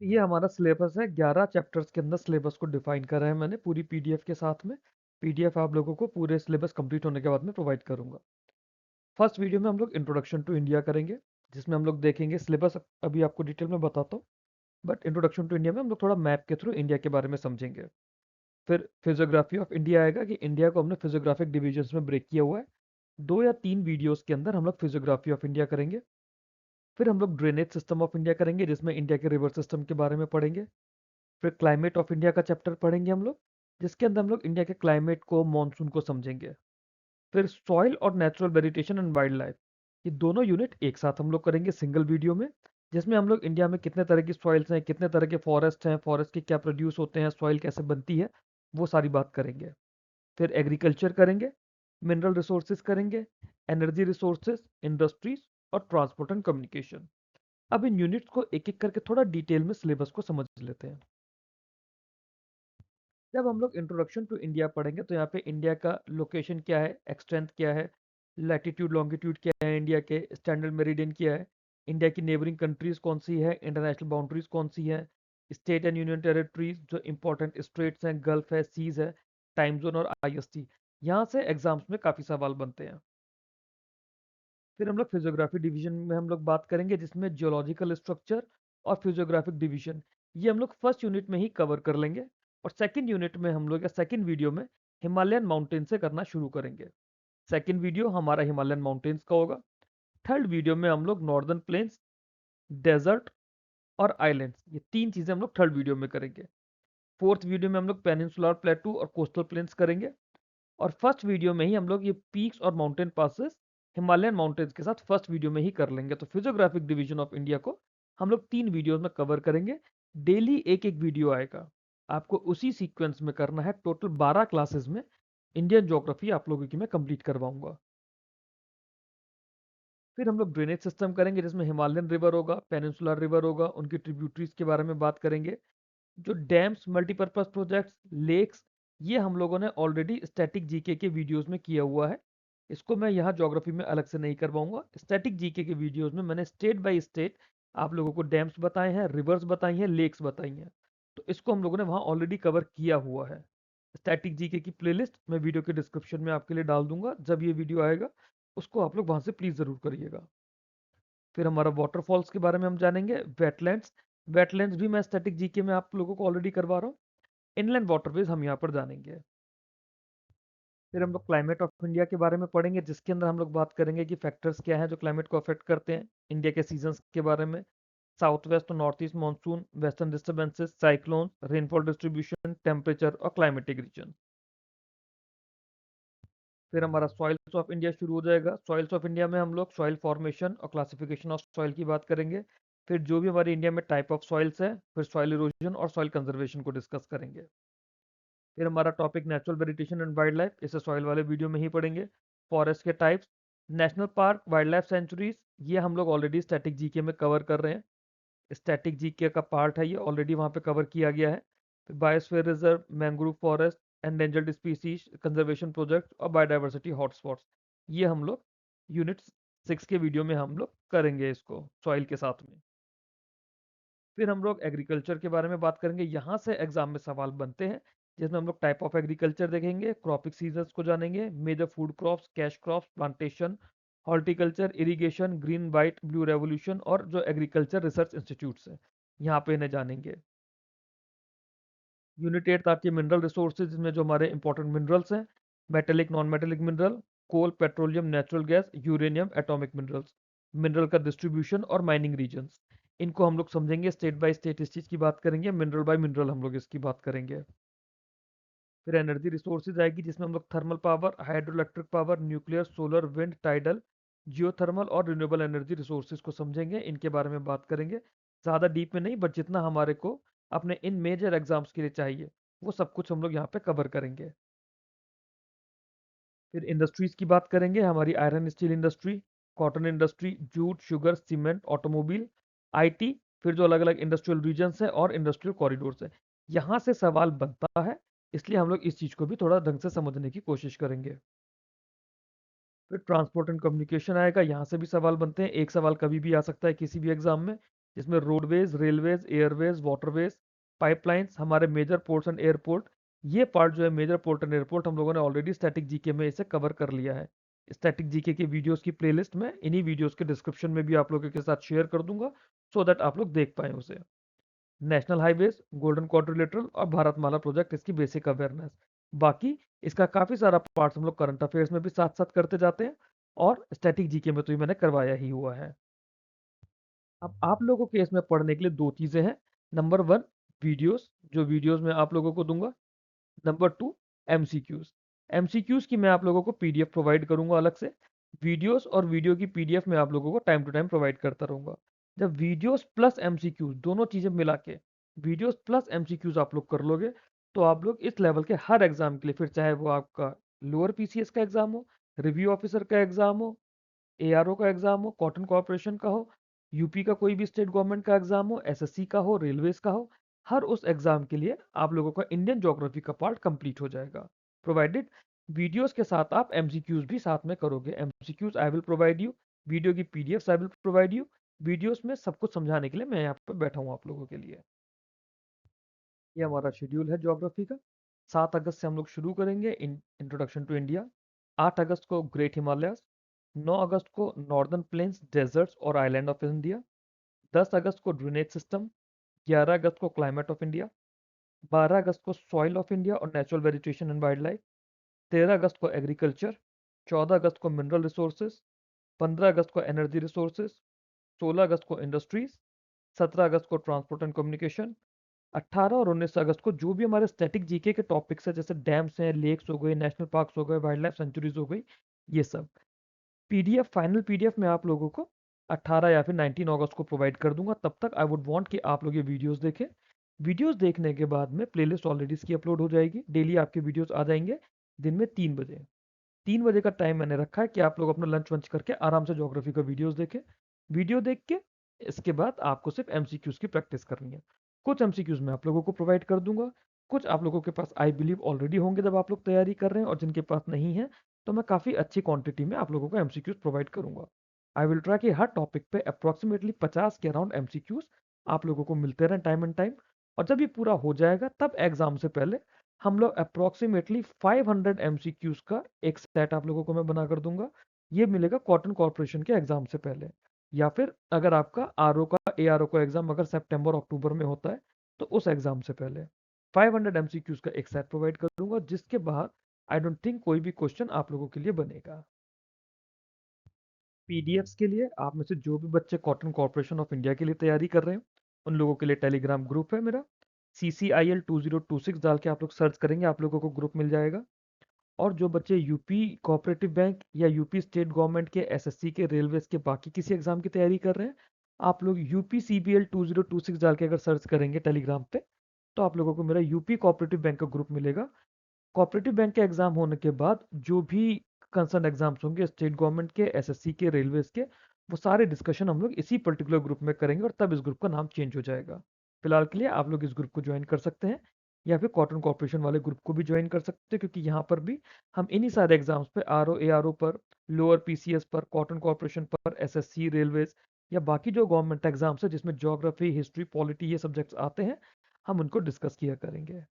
ये हमारा सिलेबस है, 11 चैप्टर्स के अंदर सिलेबस को डिफाइन करा है मैंने पूरी पीडीएफ के साथ में। पीडीएफ आप लोगों को पूरे सिलेबस कंप्लीट होने के बाद में प्रोवाइड करूंगा। फर्स्ट वीडियो में हम लोग इंट्रोडक्शन टू इंडिया करेंगे, जिसमें हम लोग देखेंगे सिलेबस अभी आपको डिटेल में बताता हूँ, बट इंट्रोडक्शन टू इंडिया में हम लोग थोड़ा मैप के थ्रू इंडिया के बारे में समझेंगे। फिर फिजियोग्राफी ऑफ इंडिया आएगा कि इंडिया को हमने फिजियोग्राफिक डिविजन्स में ब्रेक किया हुआ है। 2 या 3 वीडियोस के अंदर हम लोग फिजियोग्राफी ऑफ इंडिया करेंगे। फिर हम लोग ड्रेनेज सिस्टम ऑफ इंडिया करेंगे, जिसमें इंडिया के रिवर सिस्टम के बारे में पढ़ेंगे। फिर क्लाइमेट ऑफ इंडिया का चैप्टर पढ़ेंगे हम लोग, जिसके अंदर हम लोग इंडिया के क्लाइमेट को, मॉनसून को समझेंगे। फिर सॉइल और natural vegetation and wild life, ये दोनों यूनिट एक साथ हम लोग करेंगे सिंगल वीडियो में, जिसमें हम लोग इंडिया में कितने तरह की सॉइल्स हैं, कितने तरह के फॉरेस्ट हैं, फॉरेस्ट के क्या प्रोड्यूस होते हैं, सॉइल कैसे बनती है, वो सारी बात करेंगे। फिर एग्रीकल्चर करेंगे, मिनरल रिसोर्सेज करेंगे, एनर्जी रिसोर्सेज, इंडस्ट्रीज और ट्रांसपोर्ट एंड कम्युनिकेशन। अब इन यूनिट्स को एक एक करके थोड़ा डिटेल में सिलेबस को समझ लेते हैं। जब हम लोग इंट्रोडक्शन टू इंडिया पढ़ेंगे तो यहाँ पे इंडिया का लोकेशन क्या है, एक्सटेंट क्या है, लैटिट्यूड लॉन्गिट्यूड क्या है, इंडिया के स्टैंडर्ड मेरिडियन क्या है, इंडिया की नेबरिंग कंट्रीज कौन सी है, इंटरनेशनल बाउंड्रीज कौन सी है, स्टेट एंड यूनियन टेरिटरीज जो इंपॉर्टेंट स्ट्रेट्स हैं, गल्फ है, सीज है, टाइम जोन और आईएसटी। यहाँ से एग्जाम्स में काफ़ी सवाल बनते हैं। फिर हम लोग फिजियोग्राफी डिवीजन में हम लोग बात करेंगे, जिसमें जियोलॉजिकल स्ट्रक्चर और फिजियोग्राफिक डिवीजन, ये हम लोग फर्स्ट यूनिट में ही कवर कर लेंगे। और सेकंड यूनिट में हम लोग या सेकंड वीडियो में हिमालयन माउंटेन से करना शुरू करेंगे। सेकंड वीडियो हमारा हिमालयन माउंटेन्स का होगा। थर्ड वीडियो में हम लोग नॉर्दर्न प्लेन्स, डेजर्ट और आइलैंड्स, ये 3 चीज़ें हम लोग थर्ड वीडियो में करेंगे। फोर्थ वीडियो में हम लोग पेनिनसुलर प्लेटू और कोस्टल प्लेन्स करेंगे। और फर्स्ट वीडियो में ही हम लोग ये पीक्स और माउंटेन पासेस हिमालयन माउंटेन्स के साथ फर्स्ट वीडियो में ही कर लेंगे। तो फिजियोग्राफिक डिवीजन ऑफ इंडिया को हम लोग 3 वीडियोस में कवर करेंगे। डेली एक एक वीडियो आएगा, आपको उसी सीक्वेंस में करना है। टोटल 12 क्लासेस में इंडियन ज्योग्राफी आप लोगों की मैं कंप्लीट करवाऊंगा। फिर हम लोग ड्रेनेज सिस्टम करेंगे, जिसमें हिमालयन रिवर होगा, पेनिनसुलर रिवर होगा, उनकी ट्रिब्यूटरीज के बारे में बात करेंगे। जो डैम्स, मल्टीपर्पज प्रोजेक्ट्स, लेक्स, ये हम लोगों ने ऑलरेडी स्टैटिक जीके के वीडियोस में किया हुआ है। इसको मैं यहाँ ज्योग्राफी में अलग से नहीं करवाऊंगा। स्टैटिक जीके के वीडियोस में मैंने स्टेट बाय स्टेट आप लोगों को डैम्स बताए हैं, रिवर्स बताई हैं, लेक्स बताई हैं। तो इसको हम लोगों ने वहाँ ऑलरेडी कवर किया हुआ है। स्टैटिक जीके की प्लेलिस्ट मैं वीडियो के डिस्क्रिप्शन में आपके लिए डाल दूंगा, जब ये वीडियो आएगा उसको आप लोग वहाँ से प्लीज़ ज़रूर करिएगा। फिर हमारा वाटरफॉल्स के बारे में हम जानेंगे, वेटलैंड्स। वेटलैंड्स भी मैं स्टैटिक जीके में आप लोगों को ऑलरेडी करवा रहा हूँ। इनलैंड वाटरवेज हम यहाँ पर जानेंगे। फिर हम लोग क्लाइमेट ऑफ इंडिया के बारे में पढ़ेंगे, जिसके अंदर हम लोग बात करेंगे कि फैक्टर्स क्या हैं जो क्लाइमेट को अफेक्ट करते हैं, इंडिया के सीजन्स के बारे में, साउथ वेस्ट और north east monsoon, western disturbances, cyclone, rainfall distribution, temperature और क्लाइमेटिक रीजन। फिर हमारा सॉइल्स ऑफ इंडिया शुरू हो जाएगा। सॉइल्स ऑफ इंडिया में हम लोग सॉइल फॉर्मेशन और क्लासिफिकेशन ऑफ सॉइल की बात करेंगे। फिर जो भी हमारे इंडिया में टाइप ऑफ सॉइल्स है, फिर सॉइल इरोजन और सॉइल कंजर्वेशन को डिस्कस करेंगे। फिर हमारा topic natural vegetation and wild life, इसे सॉइल वाले वीडियो में ही पढ़ेंगे। फॉरेस्ट के types, national park, wild life sanctuaries, ये हम लोग ऑलरेडी स्टैटिक जीके में कवर कर रहे हैं। स्टैटिक जीके का पार्ट है ये, ऑलरेडी वहाँ पे कवर किया गया है। फिर biosphere reserve, mangrove forest, endangered species conservation project और बायोडाइवर्सिटी हॉटस्पॉट्स, ये हम लोग यूनिट 6 के वीडियो में हम लोग करेंगे इसको सॉइल के साथ में। फिर हम लोग एग्रीकल्चर के बारे में बात करेंगे, यहाँ से एग्जाम में सवाल बनते हैं, जिसमें हम लोग टाइप ऑफ एग्रीकल्चर देखेंगे, क्रॉपिंग सीजन्स को जानेंगे, major food crops, cash crops, plantation, horticulture, irrigation, green white blue revolution और जो एग्रीकल्चर रिसर्च इंस्टीट्यूट्स हैं, यहाँ पे इन्हें जानेंगे। यूनिट 8 आपके मिनरल रिसोर्सेज, जिसमें जो हमारे इंपॉर्टेंट मिनरल्स हैं, metallic, non metallic mineral, coal, petroleum, natural gas, uranium, atomic minerals, mineral का डिस्ट्रीब्यूशन और माइनिंग रीजन्स, इनको हम लोग समझेंगे। स्टेट बाय स्टेट इस चीज़ की बात करेंगे, मिनरल बाय मिनरल हम लोग इसकी बात करेंगे। फिर एनर्जी रिसोर्सेज आएगी, जिसमें हम लोग thermal power, hydro electric power, nuclear, solar, wind, tidal, geothermal और रिन्यूएबल एनर्जी रिसोर्सेज को समझेंगे, इनके बारे में बात करेंगे। ज़्यादा डीप में नहीं, बट जितना हमारे को अपने इन मेजर एग्जाम्स के लिए चाहिए, वो सब कुछ हम लोग यहाँ पे कवर करेंगे। फिर इंडस्ट्रीज की बात करेंगे, हमारी iron steel industry, cotton industry, jute, sugar, cement, automobile, IT, फिर जो अलग अलग इंडस्ट्रियल रीजन्स हैं और इंडस्ट्रियल कॉरिडोर्स हैं, यहाँ से सवाल बनता है। इसलिए हम लोग इस चीज़ को भी थोड़ा ढंग से समझने की कोशिश करेंगे। फिर ट्रांसपोर्ट एंड कम्युनिकेशन आएगा, यहाँ से भी सवाल बनते हैं। एक सवाल कभी भी आ सकता है किसी भी एग्जाम में, जिसमें roadways, railways, Airways, waterways, pipelines, हमारे मेजर पोर्ट्स एंड एयरपोर्ट। ये पार्ट जो है मेजर पोर्ट एंड एयरपोर्ट हम लोगों ने ऑलरेडी स्टैटिक जीके में इसे कवर कर लिया है। स्टैटिक जीके की वीडियोस की प्लेलिस्ट में इन्हीं वीडियोस के डिस्क्रिप्शन में भी आप लोगों के साथ शेयर कर दूंगा, सो दैट आप लोग देख पाएँ उसे। नेशनल हाईवेज, गोल्डन क्वाड्रिलेटरल और भारतमाला प्रोजेक्ट, इसकी बेसिक अवेयरनेस। बाकी इसका काफ़ी सारा पार्ट्स हम लोग करंट अफेयर्स में भी साथ-साथ करते जाते हैं, और स्टैटिक जीके में तो ये मैंने करवाया ही हुआ है। अब आप लोगों के इसमें पढ़ने के लिए 2 चीज़ें हैं। नंबर 1 वीडियोज़, जो वीडियोज़ मैं आप लोगों को दूँगा। Number 2 MCQs. एमसीक्यूज़ की मैं आप लोगों को पीडीएफ प्रोवाइड करूँगा अलग से। वीडियोज़ और वीडियो की पीडीएफ मैं आप लोगों को टाइम टू टाइम प्रोवाइड करता रहूँगा। जब वीडियोज़ प्लस एमसीक्यूज़ दोनों चीज़ें मिला के वीडियोज़ प्लस एमसीक्यूज़ आप लोग कर लोगे, तो आप लोग इस लेवल के हर एग्ज़ाम के लिए, फिर चाहे वो आपका लोअर पीसीएस का एग्ज़ाम हो, रिव्यू ऑफिसर का एग्ज़ाम हो, एआरओ का एग्ज़ाम हो, कॉटन कॉर्पोरेशन का हो, यूपी का कोई भी स्टेट गवर्नमेंट का एग्ज़ाम हो, एसएससी का हो, रेलवेज़ का हो, हर उस एग्ज़ाम के लिए आप लोगों का इंडियन ज्योग्राफी का पार्ट कंप्लीट हो जाएगा। प्रोवाइडेड वीडियोज़ के साथ आप एमसीक्यूज़ भी साथ में करोगे। MCQs I will provide you, video की PDFs I will provide you. Videos में सब कुछ समझाने के लिए मैं यहाँ पे बैठा हूँ आप लोगों के लिए। ये हमारा शेड्यूल है ज्योग्राफी का। 7 अगस्त से हम लोग शुरू करेंगे इंट्रोडक्शन टू इंडिया। 8 अगस्त को ग्रेट हिमालयाज़। 9 अगस्त को नॉर्दर्न प्लेन्स, डेजर्ट्स और आइलैंड ऑफ इंडिया। 10 अगस्त को ड्रेनेज सिस्टम। 11 अगस्त को क्लाइमेट ऑफ इंडिया। 12 अगस्त को सॉइल ऑफ इंडिया और natural vegetation and wild life. 13 अगस्त को एग्रीकल्चर। 14 अगस्त को मिनरल रिसोर्सेज। 15 अगस्त को एनर्जी रिसोर्सेज। 16 अगस्त को इंडस्ट्रीज। 17 अगस्त को ट्रांसपोर्ट एंड कम्युनिकेशन। 18 और 19 अगस्त को जो भी हमारे स्टैटिक जीके के टॉपिक्स है, जैसे डैम्स हैं, लेक्स हो गए, नेशनल पार्क्स हो गए, वाइल्ड लाइफ सेंचुरीज हो गई, ये सब पीडीएफ, फाइनल पीडीएफ मैं आप लोगों को 18 या फिर 19 अगस्त को प्रोवाइड कर दूंगा। तब तक आई वुड वांट कि आप लोग ये वीडियोस देखें। वीडियोस देखने के बाद में प्लेलिस्ट ऑलरेडी इसकी अपलोड हो जाएगी। डेली आपके वीडियोस आ जाएंगे दिन में 3 बजे। 3 बजे का टाइम मैंने रखा है कि आप लोग अपना लंच वंच करके आराम से ज्योग्राफी का वीडियोस देखें। वीडियो देख के इसके बाद आपको सिर्फ एमसीक्यूज की प्रैक्टिस करनी है। कुछ एमसीक्यूज मैं आप लोगों को प्रोवाइड कर दूंगा, कुछ आप लोगों के पास आई बिलीव ऑलरेडी होंगे जब आप लोग तैयारी कर रहे हैं, और जिनके पास नहीं है तो मैं काफ़ी अच्छी क्वांटिटी में आप लोगों को एमसीक्यूज प्रोवाइड करूंगा। आई विल ट्राई कि हर टॉपिक पे अप्रॉक्सीमेटली 50 के अराउंड एमसीक्यूज आप लोगों को मिलते रहें टाइम एंड टाइम। और जब ये पूरा हो जाएगा तब एग्जाम से पहले हम लोग अप्रॉक्सीमेटली 500 एमसीक्यूज का एक सेट आप लोगों को मैं बना कर दूंगा। ये मिलेगा कॉटन कॉर्पोरेशन के एग्जाम से पहले, या फिर अगर आपका आरओ का एआरओ का एग्जाम अगर सितंबर अक्टूबर में होता है तो उस एग्जाम से पहले 500 एमसीक्यूज का एक सेट प्रोवाइड कर दूंगा, जिसके बाद आई डोंट थिंक कोई भी क्वेश्चन आप लोगों के लिए बनेगा। पीडीएफ्स के लिए आप में से जो भी बच्चे कॉटन कॉर्पोरेशन ऑफ इंडिया के लिए तैयारी कर रहे हैं, उन लोगों के लिए टेलीग्राम ग्रुप है मेरा। CCIL 2026 डाल के आप लोग सर्च करेंगे, आप लोगों को ग्रुप मिल जाएगा। और जो बच्चे यूपी कोऑपरेटिव बैंक या यूपी स्टेट गवर्नमेंट के, एसएससी के, रेलवेज के, बाकी किसी एग्जाम की तैयारी कर रहे हैं, आप लोग UPCBL 2026 डाल के अगर सर्च करेंगे टेलीग्राम पे, तो आप लोगों को मेरा यूपी कोऑपरेटिव बैंक का ग्रुप मिलेगा। कोऑपरेटिव बैंक के एग्जाम होने के बाद जो भी कंसर्न एग्जाम्स होंगे, स्टेट गवर्नमेंट के, एसएससी के, रेलवेज के, वो सारे डिस्कशन हम लोग इसी पर्टिकुलर ग्रुप में करेंगे, और तब इस ग्रुप का नाम चेंज हो जाएगा। फिलहाल के लिए आप लोग इस ग्रुप को ज्वाइन कर सकते हैं, या फिर कॉटन कॉर्पोरेशन वाले ग्रुप को भी ज्वाइन कर सकते हैं, क्योंकि यहाँ पर भी हम इन्हीं सारे एग्जाम्स पे, आरओ एआरओ पर, लोअर पीसीएस पर, कॉटन कॉर्पोरेशन पर, एसएससी, रेलवेज या बाकी जो गवर्नमेंट एग्जाम्स है जिसमें ज्योग्राफी, हिस्ट्री, पॉलिटी ये सब्जेक्ट्स आते हैं, हम उनको डिस्कस किया करेंगे।